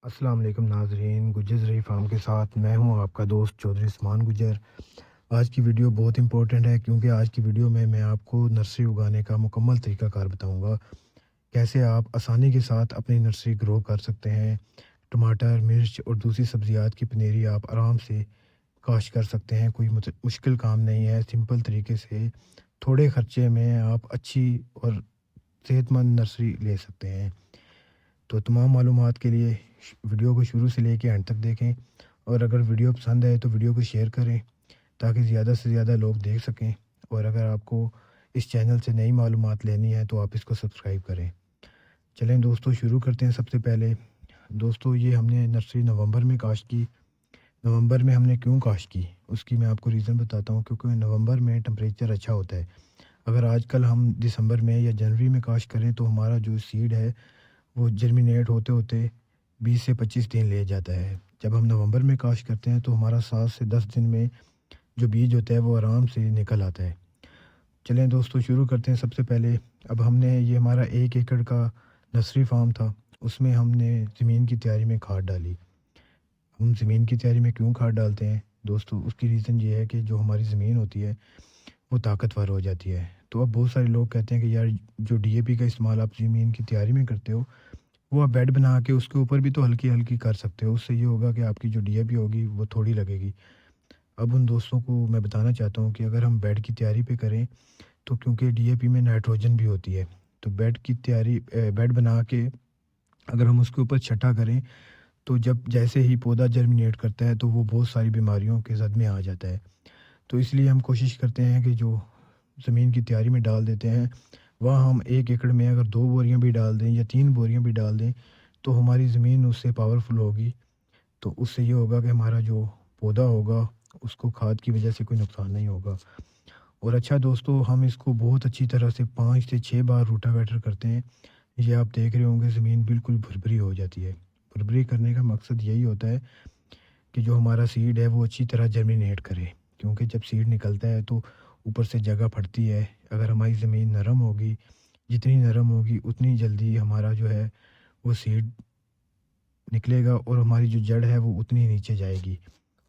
अस्सलाम वालेकुम नाज़रीन, गुज्जर ज़रई फार्म के साथ मैं हूं आपका दोस्त चौधरी उस्मान गुज्जर। आज की वीडियो बहुत इंपॉर्टेंट है क्योंकि आज की वीडियो में मैं आपको नर्सरी उगाने का मुकम्मल तरीक़ाकार बताऊंगा। कैसे आप आसानी के साथ अपनी नर्सरी ग्रो कर सकते हैं। टमाटर, मिर्च और दूसरी सब्जियात की पनीरी आप आराम से काश्त कर सकते हैं। कोई मुश्किल काम नहीं है, सिंपल तरीके से थोड़े ख़र्चे में आप अच्छी और सेहतमंद नर्सरी ले सकते हैं। तो तमाम मालूमात के लिए वीडियो को शुरू से लेकर एंड तक देखें, और अगर वीडियो पसंद आए तो वीडियो को शेयर करें ताकि ज़्यादा से ज़्यादा लोग देख सकें। और अगर आपको इस चैनल से नई मालूमात लेनी है तो आप इसको सब्सक्राइब करें। चलें दोस्तों, शुरू करते हैं। सबसे पहले दोस्तों, ये हमने नर्सरी नवंबर में काश्त की। नवंबर में हमने क्यों काश्त की उसकी मैं आपको रीज़न बताता हूँ, क्योंकि नवंबर में टेम्परेचर अच्छा होता है। अगर आजकल हम दिसंबर में या जनवरी में काश्त करें तो हमारा जो सीड है वो जर्मिनेट होते होते 20 से 25 दिन ले जाता है। जब हम नवंबर में काश्त करते हैं तो हमारा 7 से 10 दिन में जो बीज होता है वो आराम से निकल आता है। चलें दोस्तों, शुरू करते हैं। सबसे पहले अब हमने ये हमारा 1 एकड़ का नर्सरी फार्म था, उसमें हमने ज़मीन की तैयारी में खाद डाली। हम ज़मीन की तैयारी में क्यों खाद डालते हैं दोस्तों, उसकी रीज़न ये है कि जो हमारी ज़मीन होती है वो ताकतवर हो जाती है। तो अब बहुत सारे लोग कहते हैं कि यार, जो डीएपी का इस्तेमाल आप ज़मीन की तैयारी में करते हो वो आप बेड बना के उसके ऊपर भी तो हल्की-हल्की कर सकते हो। उससे ये होगा कि आपकी जो डीएपी होगी वो थोड़ी लगेगी। अब उन दोस्तों को मैं बताना चाहता हूँ कि अगर हम बेड की तैयारी पे करें तो क्योंकि डीएपी में नाइट्रोजन भी होती है, तो बेड की तैयारी बेड बना के अगर हम उसके ऊपर छटा करें तो जब जैसे ही पौधा जर्मिनेट करता है तो वो बहुत सारी बीमारियों के ज़द में आ जाता है। तो इसलिए हम कोशिश करते हैं कि जो ज़मीन की तैयारी में डाल देते हैं, वहाँ हम 1 एकड़ में अगर 2 बोरियाँ भी डाल दें या 3 बोरियाँ भी डाल दें, तो हमारी ज़मीन उससे पावरफुल होगी। तो उससे ये होगा कि हमारा जो पौधा होगा, उसको खाद की वजह से कोई नुकसान नहीं होगा। और अच्छा दोस्तों, हम इसको बहुत अच्छी तरह से 5 से 6 बार रोटावेटर करते हैं। ये आप देख रहे होंगे ज़मीन बिल्कुल भुरभुरी हो जाती है। भुरभुरी करने का मकसद यही होता है कि जो हमारा सीड है वो अच्छी तरह जर्मिनेट करे, क्योंकि जब सीड निकलता है तो ऊपर से जगह फटती है। अगर हमारी ज़मीन नरम होगी, जितनी नरम होगी उतनी जल्दी हमारा जो है वो सीड निकलेगा, और हमारी जो जड़ है वो उतनी नीचे जाएगी,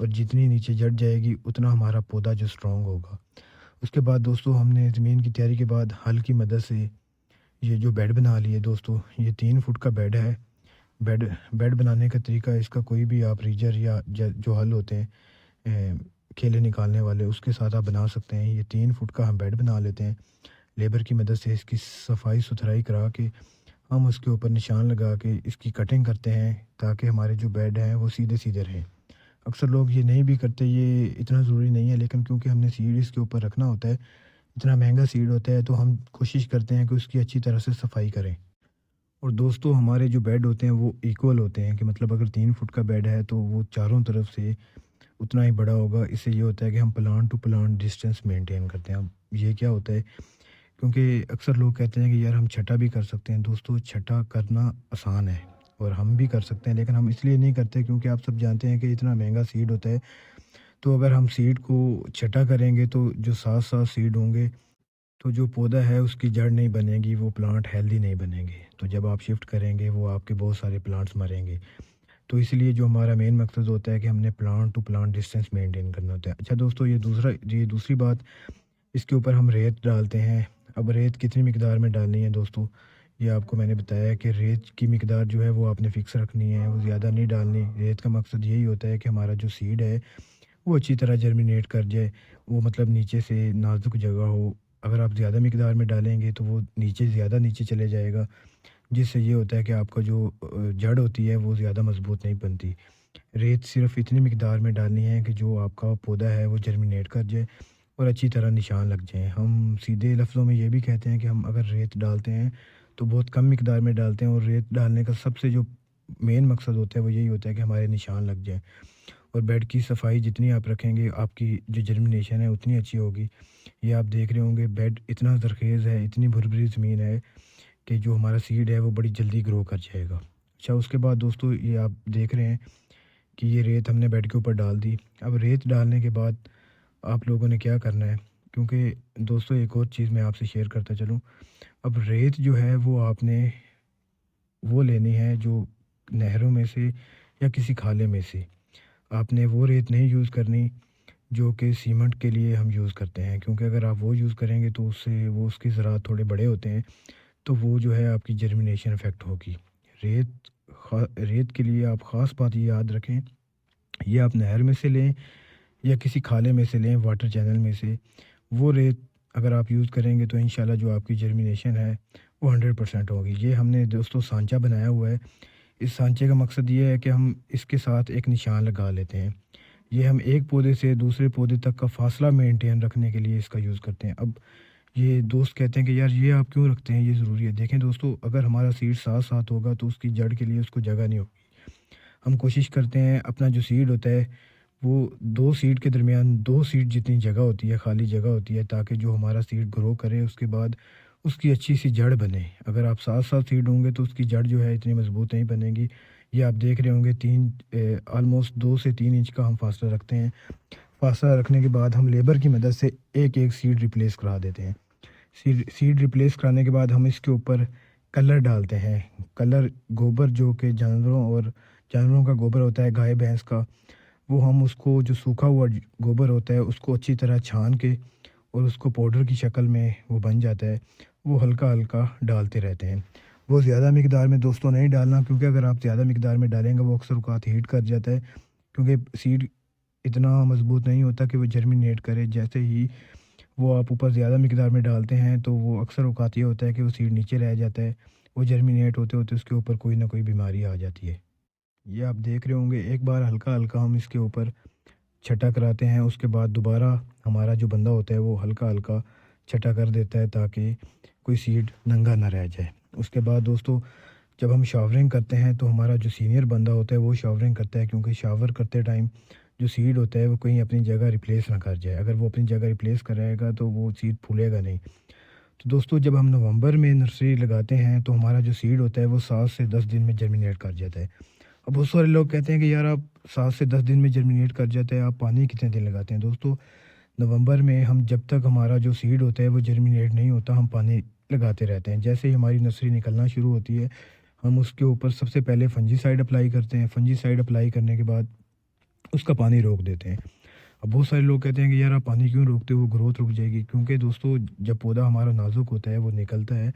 और जितनी नीचे जड़ जाएगी उतना हमारा पौधा जो स्ट्रॉन्ग होगा। उसके बाद दोस्तों, हमने ज़मीन की तैयारी के बाद हल की मदद से ये जो बेड बना लिए दोस्तों, ये 3 फुट का बेड है। बेड बेड बनाने का तरीका, इसका कोई भी आप रीजर या जो हल होते हैं केले निकालने वाले, उसके साथ आप बना सकते हैं। ये 3 फुट का हम बेड बना लेते हैं। लेबर की मदद से इसकी सफाई सुथराई करा के हम उसके ऊपर निशान लगा के इसकी कटिंग करते हैं, ताकि हमारे जो बेड हैं वो सीधे सीधे रहें। अक्सर लोग ये नहीं भी करते, ये इतना ज़रूरी नहीं है, लेकिन क्योंकि हमने सीड इसके ऊपर रखना होता है, इतना महंगा सीड होता है, तो हम कोशिश करते हैं कि उसकी अच्छी तरह से सफाई करें। और दोस्तों, हमारे जो बेड होते हैं वो इक्वल होते हैं, कि मतलब अगर 3 फुट का बेड है तो वो चारों तरफ से उतना ही बड़ा होगा। इससे ये होता है कि हम plant to plant distance maintain करते हैं। अब ये क्या होता है, क्योंकि अक्सर लोग कहते हैं कि यार हम छठा भी कर सकते हैं। दोस्तों, छठा करना आसान है और हम भी कर सकते हैं, लेकिन हम इसलिए नहीं करते क्योंकि आप सब जानते हैं कि इतना महंगा सीड होता है। तो अगर हम सीड को छठा करेंगे तो जो 7-7 सीड होंगे, तो जो पौधा है उसकी जड़ नहीं बनेगी, वो प्लांट हेल्दी नहीं बनेंगे। तो जब आप शिफ्ट करेंगे वो आपके बहुत सारे प्लांट्स मरेंगे। तो इसलिए जो हमारा मेन मकसद होता है कि हमने plant to plant distance maintain करना होता है। अच्छा दोस्तों, ये दूसरी बात, इसके ऊपर हम रेत डालते हैं। अब रेत कितनी मिकदार में डालनी है दोस्तों, ये आपको मैंने बताया है कि रेत की मिकदार जो है वो आपने फ़िक्स रखनी है, वो ज़्यादा नहीं डालनी। रेत का मकसद यही होता है कि हमारा जो सीड है वो अच्छी तरह जर्मिनेट कर जाए, वो मतलब नीचे से नाजुक जगह हो। अगर आप ज़्यादा मिकदार में डालेंगे तो वो ज़्यादा नीचे चले जाएगा, जिससे ये होता है कि आपका जो जड़ होती है वो ज़्यादा मजबूत नहीं बनती। रेत सिर्फ इतनी मिकदार में डालनी है कि जो आपका पौधा है वो जर्मिनेट कर जाए और अच्छी तरह निशान लग जाएँ। हम सीधे लफ्ज़ों में ये भी कहते हैं कि हम अगर रेत डालते हैं तो बहुत कम मिकदार में डालते हैं, और रेत डालने का सबसे जो मेन मकसद होता है वो यही होता है कि हमारे निशान लग जाएँ। और बेड की सफाई जितनी आप रखेंगे, आपकी जो जर्मिनेशन है उतनी अच्छी होगी। ये आप देख रहे होंगे, बेड इतना ज़रख़ेज़ है, इतनी भुरभुरी ज़मीन है कि जो हमारा सीड है वो बड़ी जल्दी ग्रो कर जाएगा। अच्छा, उसके बाद दोस्तों, ये आप देख रहे हैं कि ये रेत हमने बेड के ऊपर डाल दी। अब रेत डालने के बाद आप लोगों ने क्या करना है, क्योंकि दोस्तों एक और चीज़ मैं आपसे शेयर करता चलूँ। अब रेत जो है वो आपने वो लेनी है जो नहरों में से या किसी खाले में से। आपने वो रेत नहीं यूज़ करनी जो कि सीमेंट के लिए हम यूज़ करते हैं, क्योंकि अगर आप वो यूज़ करेंगे तो उससे वो उसके ज़रात थोड़े बड़े होते हैं, तो वो जो है आपकी जर्मिनेशन इफ़ेक्ट होगी। रेत के लिए आप ख़ास बात ये याद रखें, ये आप नहर में से लें या किसी खाले में से लें, वाटर चैनल में से। वो रेत अगर आप यूज़ करेंगे तो इंशाल्लाह जो आपकी जर्मिनेशन है वो 100% होगी। ये हमने दोस्तों सांचा बनाया हुआ है। इस सांचे का मकसद ये है कि हम इसके साथ एक निशान लगा लेते हैं। ये हम एक पौधे से दूसरे पौधे तक का फासला मेंटेन रखने के लिए इसका यूज़ करते हैं। अब ये दोस्त कहते हैं कि यार ये आप क्यों रखते हैं, ये ज़रूरी है। देखें दोस्तों, अगर हमारा सीड साथ साथ होगा तो उसकी जड़ के लिए उसको जगह नहीं होगी। हम कोशिश करते हैं अपना जो सीड होता है वो 2 सीड के दरमियान 2 सीड जितनी जगह होती है, खाली जगह होती है, ताकि जो हमारा सीड ग्रो करे उसके बाद उसकी अच्छी सी जड़ बने। अगर आप साथ साथ सीड होंगे तो उसकी जड़ जो है इतनी मजबूत नहीं बनेगी। ये आप देख रहे होंगे ऑलमोस्ट 2 से 3 इंच का हम फासला रखते हैं। फासला रखने के बाद हम लेबर की मदद से एक एक सीड रिप्लेस करा देते हैं। सीड रिप्लेस कराने के बाद हम इसके ऊपर कलर डालते हैं। कलर गोबर जो कि जानवरों का गोबर होता है, गाय भैंस का, वो हम उसको जो सूखा हुआ गोबर होता है उसको अच्छी तरह छान के और उसको पाउडर की शक्ल में वो बन जाता है, वो हल्का हल्का डालते रहते हैं। वो ज़्यादा मिकदार में दोस्तों नहीं डालना, क्योंकि अगर आप ज़्यादा मिकदार में डालेंगे वो अक्सर औक़ात हीट कर जाता है, क्योंकि सीड इतना मजबूत नहीं होता कि वो जर्मिनेट करे। जैसे ही वो आप ऊपर ज़्यादा मिकदार में डालते हैं तो वो अक्सर औक़ात ये होता है कि वो सीड नीचे रह जाता है। वो जर्मिनेट होते होते उसके ऊपर कोई ना कोई बीमारी आ जाती है। ये आप देख रहे होंगे, एक बार हल्का हल्का हम इसके ऊपर छटा कराते हैं, उसके बाद दोबारा हमारा जो बंदा होता है वो हल्का हल्का छटा कर देता है ताकि कोई सीड नंगा ना रह जाए। उसके बाद दोस्तों, जब हम शावरिंग करते हैं तो हमारा जो सीनियर बंदा होता है वो शावरिंग करता है, क्योंकि शावर करते टाइम जो सीड होता है वो कहीं अपनी जगह रिप्लेस ना कर जाए। अगर वो अपनी जगह रिप्लेस कराएगा तो वो सीड फूलेगा नहीं। तो दोस्तों, जब हम नवंबर में नर्सरी लगाते हैं तो हमारा जो सीड होता है वो 7 से 10 दिन में जर्मिनेट कर जाता है। अब बहुत सारे लोग कहते हैं कि यार आप 7 से 10 दिन में जर्मिनेट कर जाता है, आप पानी कितने दिन लगाते हैं? दोस्तों, नवंबर में हम जब तक हमारा जो सीड होता है वो जर्मिनेट नहीं होता, हम पानी लगाते रहते हैं। जैसे ही हमारी नर्सरी निकलना शुरू होती है, हम उसके ऊपर सबसे पहले फंजीसाइड अप्लाई करते हैं। फंजीसाइड अप्लाई करने के बाद उसका पानी रोक देते हैं। अब बहुत सारे लोग कहते हैं कि यार आप पानी क्यों रोकते हो, ग्रोथ रुक जाएगी। क्योंकि दोस्तों, जब पौधा हमारा नाजुक होता है, वो निकलता है,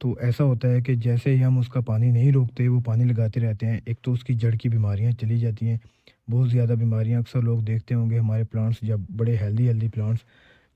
तो ऐसा होता है कि जैसे ही हम उसका पानी नहीं रोकते, वो पानी लगाते रहते हैं, एक तो उसकी जड़ की बीमारियां चली जाती हैं, बहुत ज़्यादा बीमारियां। अक्सर लोग देखते होंगे हमारे प्लांट्स, जब बड़े हेल्दी हेल्दी प्लांट्स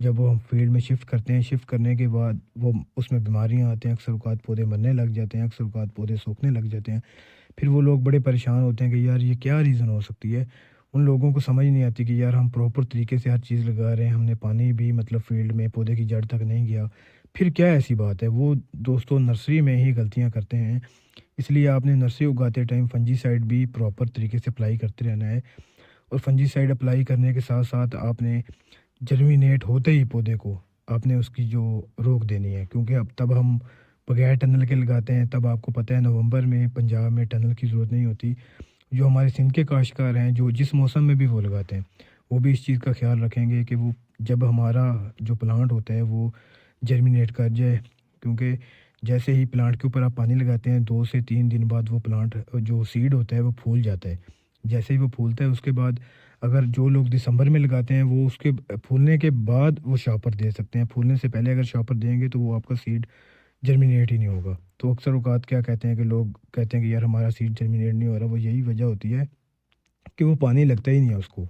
जब वो हम फील्ड में शिफ्ट करते हैं, शिफ्ट करने के बाद वो उसमें बीमारियां आती हैं, अक्सर औक़ात पौधे मरने लग जाते हैं, अक्सर औक़ात पौधे सूखने लग जाते हैं। फिर वो लोग बड़े परेशान होते हैं कि यार ये क्या रीज़न हो सकती है। उन लोगों को समझ नहीं आती कि यार हम प्रॉपर तरीके से हर चीज़ लगा रहे हैं, हमने पानी भी मतलब फील्ड में पौधे की जड़ तक नहीं गया, फिर क्या ऐसी बात है। वो दोस्तों नर्सरी में ही गलतियाँ करते हैं। इसलिए आपने नर्सरी उगाते टाइम फंजीसाइड भी प्रॉपर तरीके से अप्लाई करते रहना है। और फंजीसाइड अप्लाई करने के साथ साथ आपने जर्मिनेट होते ही पौधे को आपने उसकी जो रोक देनी है, क्योंकि अब तब हम बगैर टनल के लगाते हैं। तब आपको पता है नवंबर में पंजाब में टनल की ज़रूरत नहीं होती। जो हमारे सिंध के काश्तकार हैं, जो जिस मौसम में भी वो लगाते हैं, वो भी इस चीज़ का ख्याल रखेंगे कि वो जब हमारा जो प्लांट होता है वो जर्मिनेट कर जाए। क्योंकि जैसे ही प्लांट के ऊपर आप पानी लगाते हैं, 2 से 3 दिन बाद वो प्लांट जो सीड होता है वो फूल जाता है। जैसे ही वो फूलता है उसके बाद अगर जो लोग दिसंबर में लगाते हैं वो उसके फूलने के बाद वो शॉपर दे सकते हैं। फूलने से पहले अगर शॉपर देंगे तो वो आपका सीड जर्मिनेट ही नहीं होगा। तो अक्सर औक़ात क्या कहते हैं कि लोग कहते हैं कि यार हमारा सीड जर्मिनेट नहीं हो रहा, वो यही वजह होती है कि वो पानी लगता ही नहीं है उसको।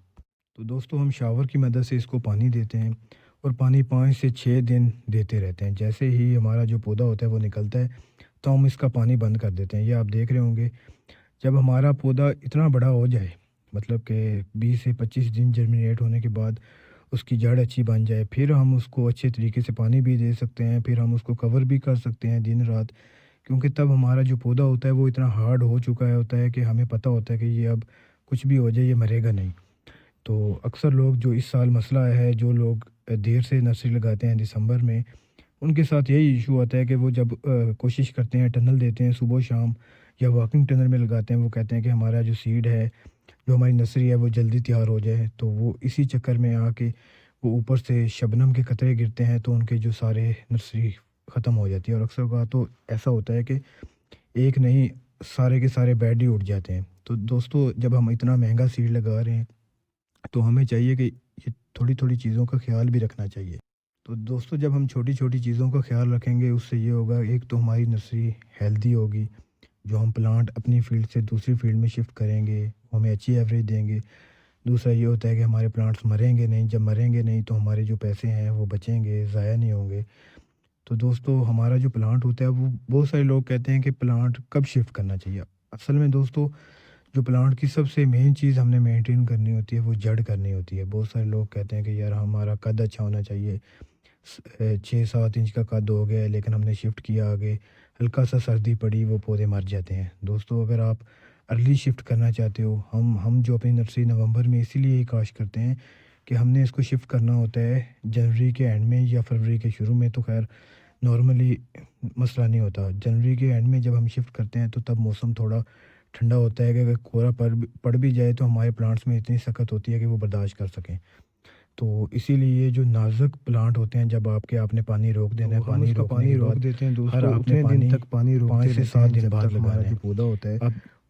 तो दोस्तों, हम शावर की मदद से इसको पानी देते हैं और पानी 5 से 6 दिन देते रहते हैं। जैसे ही हमारा जो पौधा होता है वो निकलता है तो हम इसका पानी बंद कर देते हैं। ये आप देख रहे होंगे, जब हमारा पौधा इतना बड़ा हो जाए, मतलब कि 20 से 25 दिन जर्मिनेट होने के बाद उसकी जड़ अच्छी बन जाए, फिर हम उसको अच्छे तरीके से पानी भी दे सकते हैं, फिर हम उसको कवर भी कर सकते हैं दिन रात। क्योंकि तब हमारा जो पौधा होता है वो इतना हार्ड हो चुका है होता है कि हमें पता होता है कि ये अब कुछ भी हो जाए ये मरेगा नहीं। तो अक्सर लोग जो इस साल मसला है, जो लोग देर से नर्सरी लगाते हैं दिसंबर में, उनके साथ यही इशू आता है कि वो जब कोशिश करते हैं, टनल देते हैं सुबह शाम या वॉकिंग टनल में लगाते हैं, वो कहते हैं कि हमारा जो सीड है, जो हमारी नर्सरी है वो जल्दी तैयार हो जाए। तो वो इसी चक्कर में आके वो ऊपर से शबनम के कतरे गिरते हैं तो उनके जो सारे नर्सरी ख़त्म हो जाती है। और अक्सर का तो ऐसा होता है कि एक नहीं سارے کے سارے بیڈ ہی اٹھ جاتے ہیں۔ تو دوستو جب ہم اتنا مہنگا سیڈ لگا رہے ہیں تو ہمیں چاہیے کہ یہ تھوڑی تھوڑی چیزوں کا خیال بھی رکھنا چاہیے۔ تو دوستو جب ہم چھوٹی چھوٹی چیزوں کا خیال رکھیں گے، اس سے یہ ہوگا، ایک تو ہماری نرسری ہیلدی ہوگی، جو ہم پلانٹ اپنی فیلڈ سے دوسری فیلڈ میں شفٹ کریں گے وہ ہمیں اچھی ایوریج دیں گے۔ دوسرا یہ ہوتا ہے کہ ہمارے پلانٹس مریں گے نہیں، جب مریں گے نہیں تو ہمارے جو پیسے ہیں وہ بچیں گے، ضائع نہیں ہوں گے۔ تو دوستو ہمارا جو پلانٹ ہوتا ہے وہ بہت سارے لوگ کہتے ہیں کہ پلانٹ کب شفٹ کرنا چاہیے۔ اصل میں دوستو جو پلانٹ کی سب سے مین چیز ہم نے مینٹین کرنی ہوتی ہے وہ جڑ کرنی ہوتی ہے۔ بہت سارے لوگ کہتے ہیں کہ یار ہمارا قد اچھا ہونا چاہیے، 6-7 انچ کا قد ہو گیا ہے لیکن ہم نے شفٹ کیا آگے، ہلکا سا سردی پڑی وہ پودے مر جاتے ہیں۔ دوستو اگر آپ ارلی شفٹ کرنا چاہتے ہو، ہم جو اپنی نرسری نومبر میں اسی لیے ہی کاشت کرتے ہیں کہ ہم نے اس کو شفٹ کرنا ہوتا ہے جنوری کے اینڈ میں یا فروری کے شروع میں، تو خیر نارملی مسئلہ نہیں ہوتا۔ جنوری کے اینڈ میں جب ہم شفٹ کرتے ہیں تو تب موسم تھوڑا ٹھنڈا ہوتا ہے کہ اگر کورا پڑ بھی جائے تو ہمارے پلانٹس میں اتنی سخت ہوتی ہے کہ وہ برداشت کر سکیں۔ تو اسی لیے جو نازک پلانٹ ہوتے ہیں جب آپ نے پانی روک دینا ہے، پانی روک دیتے ہیں دوستو، ہر اتنے دن تک پانی روکتے 5 سے 7 دن بعد ہمارا جو پودا ہوتا ہے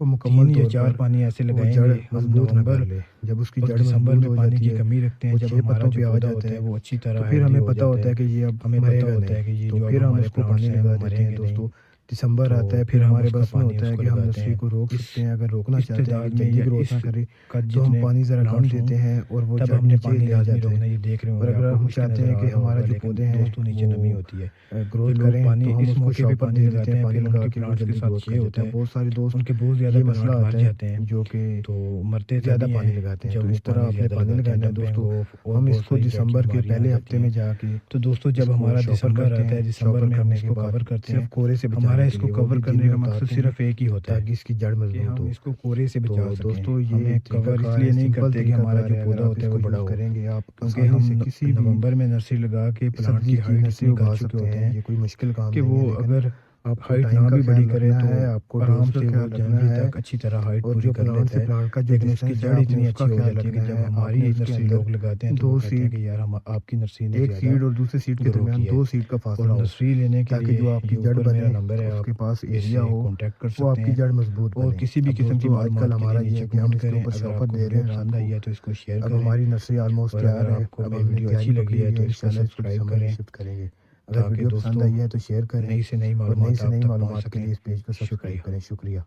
وہ مکمل 3 یا 4 پانی ایسے لگائیں گے مضبوط نومبر، جب اس کی جڑ دسمبر میں پانی کی کمی رکھتے ہیں، جب ہمارا جو پودا ہوتا ہے وہ اچھی طرح پھر ہمیں پتہ ہوتا ہے کہ یہ اب ہمیں پتہ ہوتا ہے کہ یہ جو پھر ہم اس کو پانی لگا دیتے ہیں دوستو۔ دسمبر آتا ہے، پھر ہمارے بس میں ہوتا ہے کہ ہم نرسری کو روک سکتے ہیں، اگر روکنا چاہتے ہیں کہ جلدی گروتھ نہ کرے تو ہم پانی ذرا کم دیتے ہیں اور وہ جڑ نیچے لے جاتے ہیں۔ اور اگر ہم چاہتے ہیں کہ ہمارا جو پودے ہیں نیچے نمی ہوتی ہے گروتھ کریں تو ہم اس کو شاپر دے دیتے ہیں، پانی لگا کے وہ جلدی گروتھ کر جاتا ہے۔ بہت سارے دوست ان کے بہت زیادہ مسئلہ آتا ہے جو کہ مرتے زیادہ پانی لگاتے ہیں، تو اس طرح اپنے پانی لگانا ہے دوستو۔ ہم اس کو دسمبر کے پہلے ہفتے میں جا کے تو دوستو جب ہمارا دسمبر آتا ہے، دسمبر میں ہم اس کو کور کرتے ہیں، کورے سے ہمارا اس کو کور کرنے کا مقصد صرف ایک ہی ہوتا ہے تاکہ اس کی جڑ مضبوط ہو، اس کو کورے سے بچا سکیں۔ دوستو یہ کور اس لیے نہیں کرتے کہ ہمارا جو پودا ہوتا ہے وہ بڑا کریں گے آپ، کیونکہ ہم کسی نومبر میں نرسری لگا کے پلانٹ کی ہائٹ اتنی اگا چکے ہوتے ہیں، یہ کوئی مشکل کام نہیں ہے کہ وہ اگر آپ ہائٹ نہ بھی بڑی کرے تو آپ کو آرام سے وہ جنوری تک اچھی طرح ہائٹ پوری کر لیتا ہے، لیکن اس کی جڑ اتنی اچھی ہو جاتی ہے کہ جب ہماری نرسری لوگ لگاتے ہیں تو وہ کہتے ہیں کہ یار ہم آپ کی نرسری نے ایک سیڈ اور دوسرے سیڈ کے درمیان 2 سیڈ کا فاصلہ ہو، نرسری لینے کے لیے جو آپ کی جڑ بنے نمبر ہے آپ کے پاس ایریا ہو کانٹیکٹ کر سکتے ہیں، وہ آپ کی جڑ مضبوط اور کسی بھی قسم کی معلومات ہمارا یہ ہے کہ ہم اس کے اوپر شاپر دے رہے ہیں، پسند آئی ہے تو اس کو شیئر کریں۔ اب ہماری نرسری آلموسٹ تیار ہے، اب ویڈیو اچھی لگی ہے تو اس کو سبسکرائب کریں۔ اگر ویڈیو پسند آئی ہے تو شیئر کریں اور نئی سے نئی معلومات کے لیے اس پیج کو سبسکرائب کریں۔ شکریہ۔